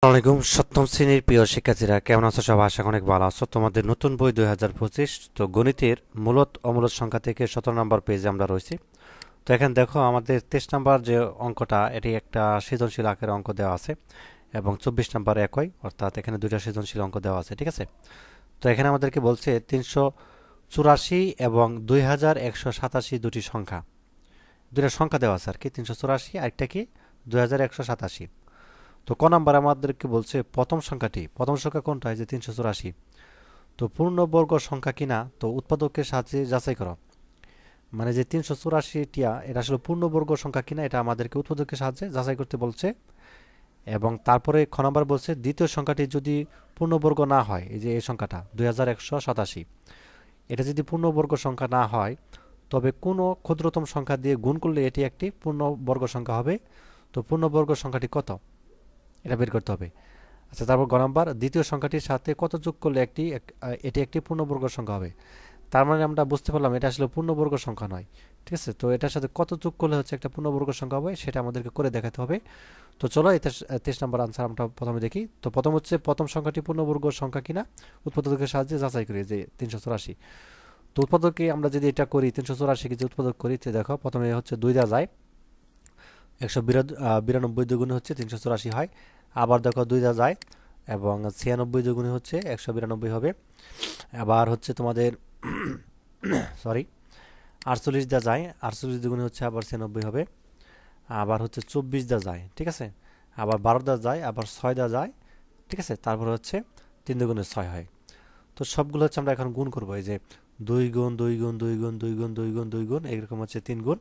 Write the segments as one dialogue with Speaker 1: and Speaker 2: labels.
Speaker 1: আসসালামাইকুম সপ্তম শ্রেণীর প্রিয় শিক্ষার্থীরা কেমন আছো? সবাই আশা করি অনেক ভালো আছো। তোমাদের নতুন বই 2025 তো গণিতের মূলত অমূলত সংখ্যা থেকে 17 নম্বর পেজে আমরা রয়েছি। তো এখানে দেখো আমাদের 23 নম্বর যে অঙ্কটা এটি একটা সৃজনশীল আকারের অঙ্ক দেওয়া আছে এবং 24 নম্বর একই, অর্থাৎ এখানে দুইটা সৃজনশীল অঙ্ক দেওয়া আছে, ঠিক আছে। তো এখানে আমাদেরকে বলছে 384 এবং 2187 দুটি সংখ্যা, দুইটা সংখ্যা দেওয়া আছে আর কি, 384 আরেকটা কি 2187। তো ক নাম্বার আমাদেরকে বলছে প্রথম সংখ্যা কোনটা, এই যে 384। তো পূর্ণবর্গ সংখ্যা কিনা তো উৎপাদকের সাহায্যে যাচাই করো। মানে যে 384টা এটা আসলে পূর্ণবর্গ সংখ্যা কিনা এটা আমাদেরকে উৎপাদকের সাহায্যে যাচাই করতে বলছে। এবং তারপরে খ নাম্বার বলছে দ্বিতীয় সংখ্যাটি যদি পূর্ণবর্গ না হয়, এই যে এই সংখ্যাটা 2187, এটা যদি পূর্ণবর্গ সংখ্যা না হয় তবে কোনো ক্ষুদ্রতম সংখ্যা দিয়ে গুণ করলে এটি একটি পূর্ণবর্গ সংখ্যা হবে। তো পূর্ণবর্গ সংখ্যাটি কত এটা বের করতে হবে। আচ্ছা, তারপর গ নাম্বার দ্বিতীয় সংখ্যাটির সাথে কত যোগ করলে এটি একটি পূর্ণবর্গ সংখ্যা হবে। তার মানে আমরা বুঝতে পারলাম এটা আসলে পূর্ণবর্গ সংখ্যা নয়, ঠিক আছে। তো এটার সাথে কত যোগ করলে হচ্ছে একটা পূর্ণবর্গ সংখ্যা হবে সেটা আমাদেরকে করে দেখাতে হবে। তো চলো এটা 23 নম্বর আনসার আমরা প্রথমে দেখি। তো প্রথম সংখ্যাটি পূর্ণবর্গ সংখ্যা কিনা উৎপাদকের সাহায্যে যাচাই করি, যে 384। তো উৎপাদকে আমরা যদি এটা করি 384কে যে উৎপাদক করি, তো দেখো প্রথমে হচ্ছে 2 দেওয়া যায়, 192 দুগুণে হচ্ছে 384 হয়। আবার দেখো 2 দেওয়া যায় এবং 96 দুগুণে হচ্ছে 192 হবে। আবার হচ্ছে তোমাদের সরি 48 দেওয়া যায়, 48 দুগুণে হচ্ছে আবার 96 হবে। আবার হচ্ছে 24 দেওয়া যায়, ঠিক আছে। আবার 12 দেওয়া যায়, আবার 6 দেওয়া যায়, ঠিক আছে। তারপর হচ্ছে 3 দুগুণে 6 হয়। তো সবগুলো হচ্ছে আমরা এখন গুণ করবো, এই যে 2 গুণ 2 গুণ 2 গুণ 2 গুণ 2 গুণ 2 গুণ এরকম হচ্ছে 3 গুণ।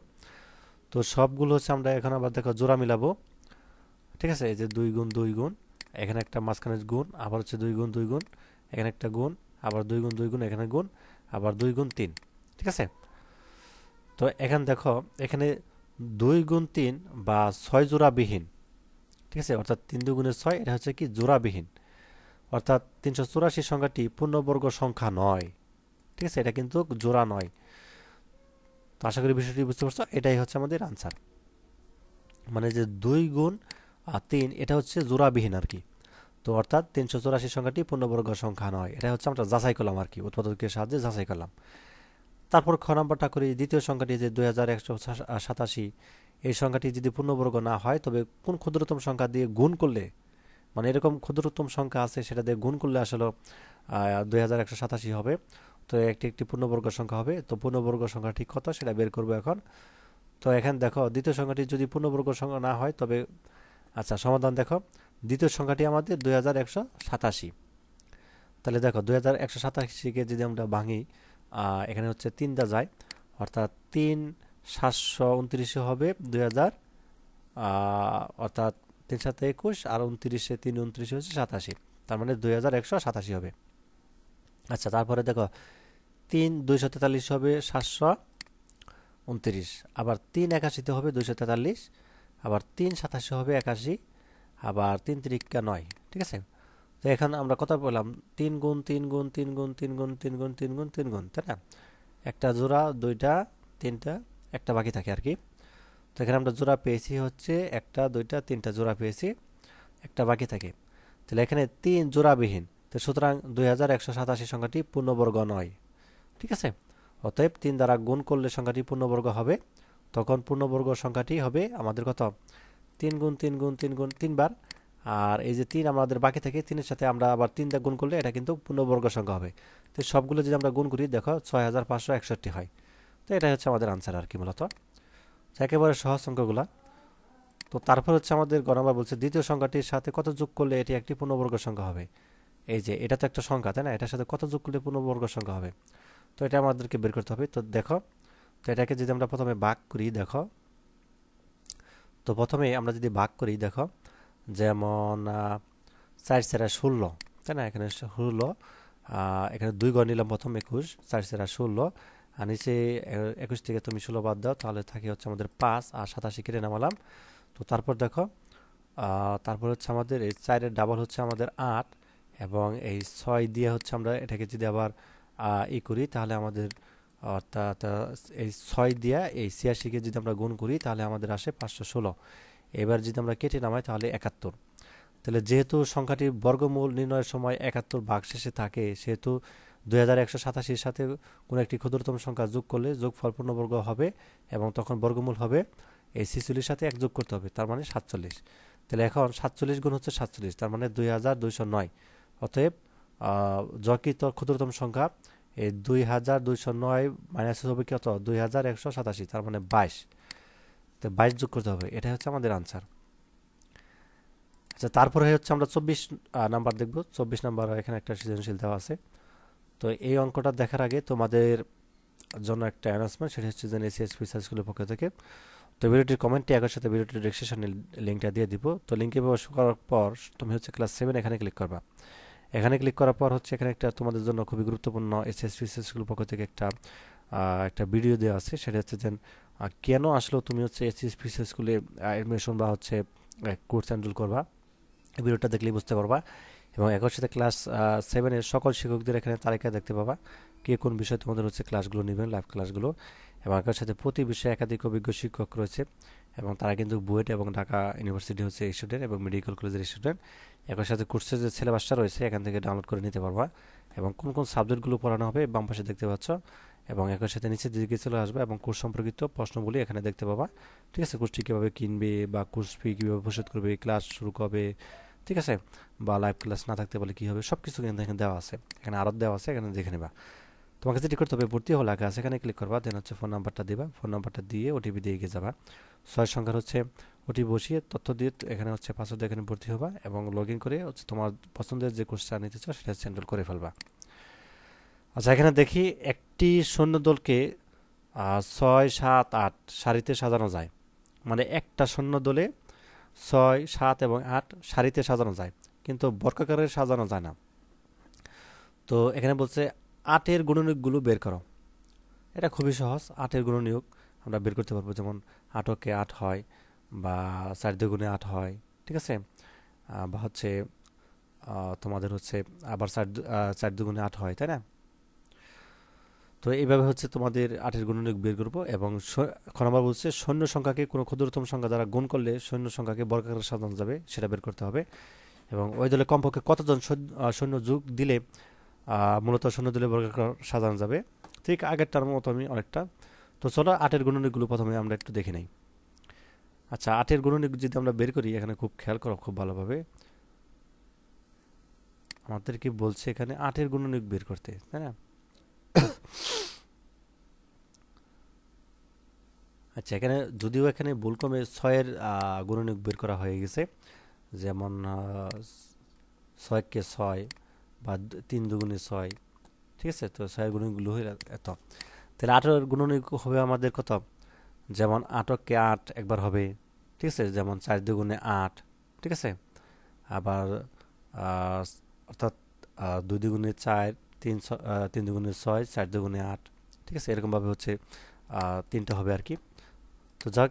Speaker 1: তো সবগুলো হচ্ছে আমরা এখন আবার দেখো জোড়া মিলাবো, ঠিক আছে। এই যে 2 গুণ 2 গুণ, এখানে একটা মাঝখানে গুণ, আবার হচ্ছে 2 গুণ 2 গুণ, এখানে একটা গুণ, আবার 2 গুণ 2 গুণ, এখানে গুণ, আবার 2 গুণ 3, ঠিক আছে। তো এখানে দেখো এখানে 2 গুণ 3 বা 6 জোড়াবিহীন, ঠিক আছে, অর্থাৎ 3 দুগুণে 6, এটা হচ্ছে কি জোড়াবিহীন, অর্থাৎ 384 সংখ্যাটি পূর্ণবর্গ সংখ্যা নয়, ঠিক আছে, এটা কিন্তু জোড়া নয়। তো আশা করি বিষয়টি বুঝতে পারছো, এটাই হচ্ছে আমাদের আনসার। মানে যে 2 গুণ 3 এটা হচ্ছে জোড়াবিহীন আর কি। তো অর্থাৎ 384 সংখ্যাটি পূর্ণবর্গ সংখ্যা নয়, এটা হচ্ছে আমরা যাচাই করলাম আর কি, উৎপাদকের সাহায্যে যাচাই করলাম। তারপর খ নাম্বারটা করি, দ্বিতীয় সংখ্যাটি যে 2187, এই সংখ্যাটি যদি পূর্ণবর্গ না হয় তবে কোন ক্ষুদ্রতম সংখ্যা দিয়ে গুণ করলে, মানে এরকম ক্ষুদ্রতম সংখ্যা আছে সেটা দিয়ে গুণ করলে আসলে 2187 হবে। তো একটি একটি পূর্ণবর্গ সংখ্যা হবে। তো পূর্ণবর্গ সংখ্যাটি কত সেটা বের করবো এখন। তো এখানে দেখো দ্বিতীয় সংখ্যাটি যদি পূর্ণবর্গ সংখ্যা না হয় তবে, আচ্ছা সমাধান দেখো, দ্বিতীয় সংখ্যাটি আমাদের 2187। তাহলে দেখো 2187কে যদি আমরা ভাঙি, এখানে হচ্ছে 3 দা যায়, অর্থাৎ 3 729 হবে 2000, অর্থাৎ 3 7 21 আর 29 3 29 হচ্ছে 87, তার মানে 2187 হবে। আচ্ছা তারপরে দেখো 3 243 হবে 729, আবার 3 81 হবে 243, আবার 3 87 হবে 81, আবার 3 3 9, ঠিক আছে। তো এখন আমরা কথা বললাম 3 গুণ 3 গুণ 3 গুণ 3 গুণ 3 গুণ 3 গুণ 3 গুণ, তাই না? একটা জোড়া, দুইটা, তিনটা, একটা বাকি থাকে আর কি। তো এখানে আমরা জোড়া পেয়েছি হচ্ছে একটা, দুইটা, তিনটা জোড়া পেয়েছি, একটা বাকি থাকে। তাহলে এখানে 3 জোড়াবিহীন, তো সুতরাং 2187 সংখ্যাটি পূর্ণবর্গ নয়, ঠিক আছে। অতএব 3 দ্বারা গুণ করলে সংখ্যাটি পূর্ণবর্গ হবে। তখন পূর্ণবর্গ সংখ্যাটি হবে আমাদের কত, 3 গুণ 3 গুণ 3 গুণ 3 বার। আর এই যে 3 আমাদের বাকি থাকে, 3 এর সাথে আমরা আবার 3 দিয়ে গুণ করলে এটা কিন্তু পূর্ণবর্গ সংখ্যা হবে। তো সবগুলো যদি আমরা গুণ করি দেখো 6561 হয়। তো এটাই হচ্ছে আমাদের আনসার আর কি মূলত। তো একেবারে সহজ সংখ্যাগুলা। তো তারপর হচ্ছে আমাদের গণনা বলছে দ্বিতীয় সংখ্যাটির সাথে কত যোগ করলে এটি একটি পূর্ণবর্গ সংখ্যা হবে। এই যে এটা তো একটা সংখ্যা, তাই না? এটার সাথে কত যোগ করলে পূর্ণবর্গ সংখ্যা হবে, তো এটা আমাদেরকে বের করতে হবে। তো দেখো, তো এটাকে যদি আমরা প্রথমে ভাগ করি, দেখো তো প্রথমে আমরা যদি ভাগ করি দেখো, যেমন 4 সেরা 16, তাই না? এখানে 16, এখানে 2 ঘর নিলাম, প্রথম 21, 4 সেরা 16, আর নিচে 21 থেকে তুমি 16 বাদ দাও, তাহলে থাকে হচ্ছে আমাদের 5 আর 87 কেটে নামালাম। তো তারপর দেখো, তারপর হচ্ছে আমাদের এই 4-এর ডাবল হচ্ছে আমাদের 8, এবং এই 6 দিয়ে হচ্ছে আমরা এটাকে যদি আবার করি তাহলে আমাদের, অর্থাৎ এই 6 দিয়ে এই 86কে যদি আমরা গুণ করি তাহলে আমাদের আসে 516। এবার যদি আমরা কেটে নামাই তাহলে 71। তাহলে যেহেতু সংখ্যাটি বর্গমূল নির্ণয়ের সময় 71 ভাগশেষে থাকে, সেহেতু 2187-র সাথে কোনো একটি ক্ষুদ্রতম সংখ্যা যোগ করলে যোগফল পূর্ণবর্গ হবে এবং তখন বর্গমূল হবে এই 46 সাথে 1 যোগ করতে হবে, তার মানে 47। তাহলে এখন 47 গুণ হচ্ছে 47, তার মানে 2209। অতএব যকৃত ক্ষুদ্রতম সংখ্যা এই 2209 মাইনাস হবে কত, 2187, তার মানে 22। তো 22 যোগ করতে হবে, এটা হচ্ছে আমাদের আনসার। আচ্ছা, তারপরে হচ্ছে আমরা 24 নাম্বার দেখব। 24 নাম্বার এখানে একটা সৃজনশীল দেওয়া আছে। তো এই অঙ্কটা দেখার আগে তোমাদের জন্য একটা অ্যানাউন্সমেন্ট, সেটা হচ্ছে যে এসএসপি সার্চ স্কুলের পক্ষ থেকে তো ভিডিওটির কমেন্টে একর সাথে ভিডিওটির ডেসক্রিপশনের লিঙ্কটা দিয়ে দিব। তো লিঙ্কে প্রবেশ করার পর তুমি হচ্ছে ক্লাস 7 এখানে ক্লিক করবা। এখানে ক্লিক করার পর হচ্ছে এখানে একটা তোমাদের জন্য খুবই গুরুত্বপূর্ণ এসএসপি সার্চ স্কুলের পক্ষ থেকে একটা ভিডিও দেওয়া আছে। সেটা হচ্ছে যে কেন আসলে তুমি হচ্ছে এসএসপি সার্চ স্কুলে অ্যাডমিশন বা হচ্ছে কোর্স এনরোল করবা, এই ভিডিওটা দেখলেই বুঝতে পারবা। এবং একর সাথে ক্লাস 7-এর সকল শিক্ষকদের এখানে তালিকা দেখতে পাবা, কে কোন বিষয়ে তোমাদের হচ্ছে ক্লাসগুলো নেবেন, লাইভ ক্লাসগুলো। এবং একর সাথে প্রতি বিষয়ে একাধিক অভিজ্ঞ শিক্ষক রয়েছে এবং তারা কিন্তু বুয়েট এবং ঢাকা ইউনিভার্সিটি হচ্ছে স্টুডেন্ট এবং মেডিকেল কলেজের স্টুডেন্ট। একর সাথে কোর্সের যে সিলেবাসটা রয়েছে এখান থেকে ডাউনলোড করে নিতে পারবা এবং কোন কোন সাবজেক্টগুলো পড়ানো হবে বাম পাশে দেখতে পাচ্ছ। এবং একর সাথে নিচে দিকে চলে আসবে এবং কোর্স সম্পর্কিত প্রশ্নগুলি এখানে দেখতে পাবা। ঠিক আছে, কোর্সটি কীভাবে কিনবে বা কোর্স ফি কীভাবে পরিশোধ করবে, ক্লাস শুরু কবে, ঠিক আছে, বা লাইভ ক্লাস না থাকতে পারলে কী হবে, সব কিছু কিন্তু এখানে দেওয়া আছে, এখানে আরও দেওয়া আছে, এখানে দেখে নেবা। তোমাকে যেটি করতে হবে, ভর্তি হওয়া লেখা আছে, এখানে ক্লিক করবা, দেন হচ্ছে ফোন নাম্বারটা দিবা, ফোন নাম্বারটা দিয়ে ওটিপি দিয়ে এগিয়ে যাবা। 6 সংখ্যার হচ্ছে ওটিপি বসিয়ে তথ্য দিয়ে এখানে হচ্ছে পাসওয়ার্ড, এখানে ভর্তি হবা এবং লগ ইন করে হচ্ছে তোমার পছন্দের যে কোর্সটা নিতে চাও সেটা সেন্ট্রাল করে ফেলবা। আচ্ছা, এখানে দেখি একটি সৈন্য দলকে 6, 7, 8 সারিতে সাজানো যায়। মানে একটা সৈন্য দলে 6, 7 এবং 8 সারিতে সাজানো যায়, কিন্তু বর্গাকারে সাজানো যায় না। তো এখানে বলছে 8-এর গুণনীয়কগুলো বের করো। এটা খুবই সহজ, 8-এর গুণনীয়ক আমরা বের করতে পারবো। যেমন 8-কে 8 হয়, বা 4 দুগুণে 8 হয়, ঠিক আছে, বা হচ্ছে তোমাদের হচ্ছে আবার 4 দুগুণে 8 হয়, তাই না? তো এইভাবে হচ্ছে তোমাদের 8-এর গুণনীয়ক বের করবো। এবং খ নম্বর বলছে শূন্য সংখ্যাকে কোনো ক্ষুদ্রতম সংখ্যা দ্বারা গুণ করলে শূন্য সংখ্যাকে বর্গাকারে সাজানো যাবে, সেটা বের করতে হবে। এবং ওই দলে কমপক্ষে কতজন সৈন্য যোগ দিলে মূলত শূন্য দিলে বর্গাকার সাজানো যাবে, ঠিক আগেরটার মতো আমি অনেকটা। তো চলো 8-এর গুণনীয়কগুলো প্রথমে আমরা একটু দেখে নেই। আচ্ছা, 8-এর গুণনীয়ক যদি আমরা বের করি, এখানে খুব খেয়াল করো খুব ভালোভাবে, আমাদেরকে বলছে এখানে 8-এর গুণনীয়ক বের করতে, তাই না? আচ্ছা, এখানে যদিও এখানে ভুলক্রমে 6-এর গুণনীয়ক বের করা হয়ে গেছে, যেমন 6-কে 6 বা 3 দুগুণে 6, ঠিক আছে। তো 6-এর গুণনীয়কগুলো হয়ে এত, তাহলে 8-এর গুণনীয়ক হবে আমাদের কত, যেমন 8-কে 8 একবার হবে, ঠিক আছে, যেমন 4 দুগুণে 8, ঠিক আছে। আবার অর্থাৎ 2 দুগুণে 4, 3 দুগুণে 6, 4 দুগুণে 8, ঠিক আছে, এরকমভাবে হচ্ছে 3টা হবে আর কি। তো যাক,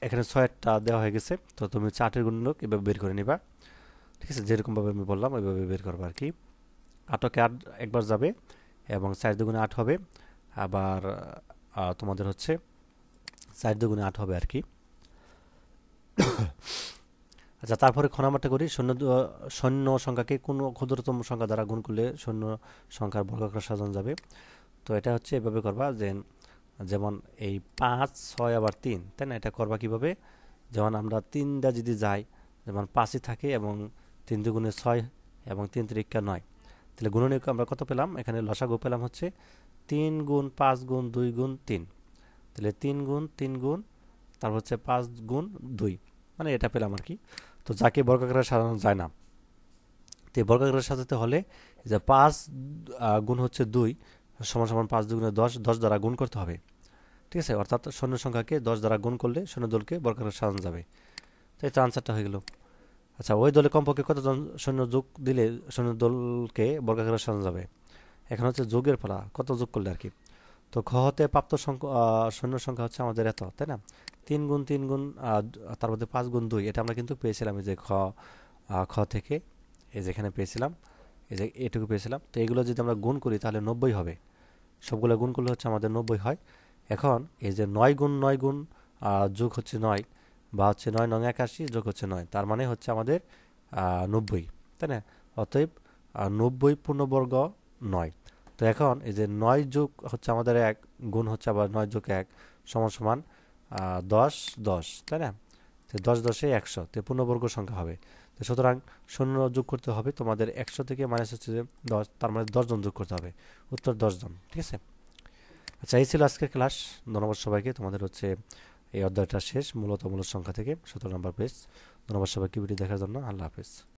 Speaker 1: এখানে 6টা দেওয়া হয়ে গেছে। তো তুমি হচ্ছে 8-এর গুণনীয়ক এভাবে বের করে নিবা, ঠিক আছে, যেরকমভাবে আমি বললাম ওইভাবে বের করবো আর কি। 8-কে 8 একবার যাবে এবং 4 দুগুণে 8 হবে, আবার তোমাদের হচ্ছে 4 দুগুণে 8 হবে আর কি। আচ্ছা, তারপরে খ নাম্বারটা করি, শূন্য সংখ্যাকে কোনো ক্ষুদ্রতম সংখ্যা দ্বারা গুণ করলে শূন্য সংখ্যার বর্গাকার সাজানো যাবে। তো এটা হচ্ছে এভাবে করবা, যেমন এই 5, 6 আবার 3, তাই না? এটা করবা কিভাবে, যেমন আমরা 3টা যদি যাই, যেমন 5ই থাকে এবং 3 দুগুণে 6 এবং 3 তিরিকা 9, তাহলে গুণনীয়ক আমরা কত পেলাম, এখানে লসাগু পেলাম হচ্ছে 3 গুণ 5 গুণ 2 গুণ 3, তাহলে 3 গুণ 3 গুণ তারপর হচ্ছে 5 গুণ 2, মানে এটা পেলাম আর কি। তো যাকে বর্গাকারে সাজানো যায় না, তো এই বর্গাকারে সাজাতে হলে যে 5 গুণ হচ্ছে 2 সমান সমান 5 দুগুণে 10, 10 দ্বারা গুণ করতে হবে, ঠিক আছে। অর্থাৎ শূন্য সংখ্যাকে 10 দ্বারা গুণ করলে শূন্য দলকে বর্গাকারে সাজানো যাবে। তো এই তো আনসারটা হয়ে গেল। আচ্ছা, ওই দলে কমপক্ষে কতজন শূন্য যোগ দিলে শূন্য দলকে বর্গাকারে সাজানো যাবে, এখন হচ্ছে যোগের ফলা, কত যোগ করলে আর কি। তো খ হতে প্রাপ্ত শূন্য সংখ্যা হচ্ছে আমাদের এত, তাই না? 3 গুণ 3 গুণ তার মধ্যে 5 গুণ 2, এটা আমরা কিন্তু পেয়েছিলাম এই যে খ থেকে, এই যে এখানে পেয়েছিলাম, এই যে এটুকু পেয়েছিলাম। তো এগুলো যদি আমরা গুণ করি তাহলে 90 হবে, সবগুলো গুণ করলে হচ্ছে আমাদের 90 হয়। এখন এই যে 9 গুণ 9 গুণ যোগ হচ্ছে 9, বা হচ্ছে 9 9 81 যোগ হচ্ছে 9, তার মানে হচ্ছে আমাদের 90, তাই না? অতএব 90 পূর্ণবর্গ 9। তো এখন এই যে 9 যোগ হচ্ছে আমাদের 1 গুণ হচ্ছে আবার 9 যোগ 1 সমান সমান 10 10, তাই না? তো 10 10 100, তো পূর্ণবর্গ সংখ্যা হবে। তো সুতরাং শূন্য যোগ করতে হবে তোমাদের 100 থেকে মাইনাস হচ্ছে যে 10, তার মানে 10 জন যোগ করতে হবে। উত্তর 10 জন, ঠিক আছে? আচ্ছা, এই ছিল আজকের ক্লাস। ধন্যবাদ সবাইকে। তোমাদের হচ্ছে এই অধ্যায়টা শেষ মূলত মূল সংখ্যা থেকে 17 নম্বর পেজ। ধন্যবাদ সবাইকে ভিডিও দেখার জন্য। আল্লাহ হাফেজ।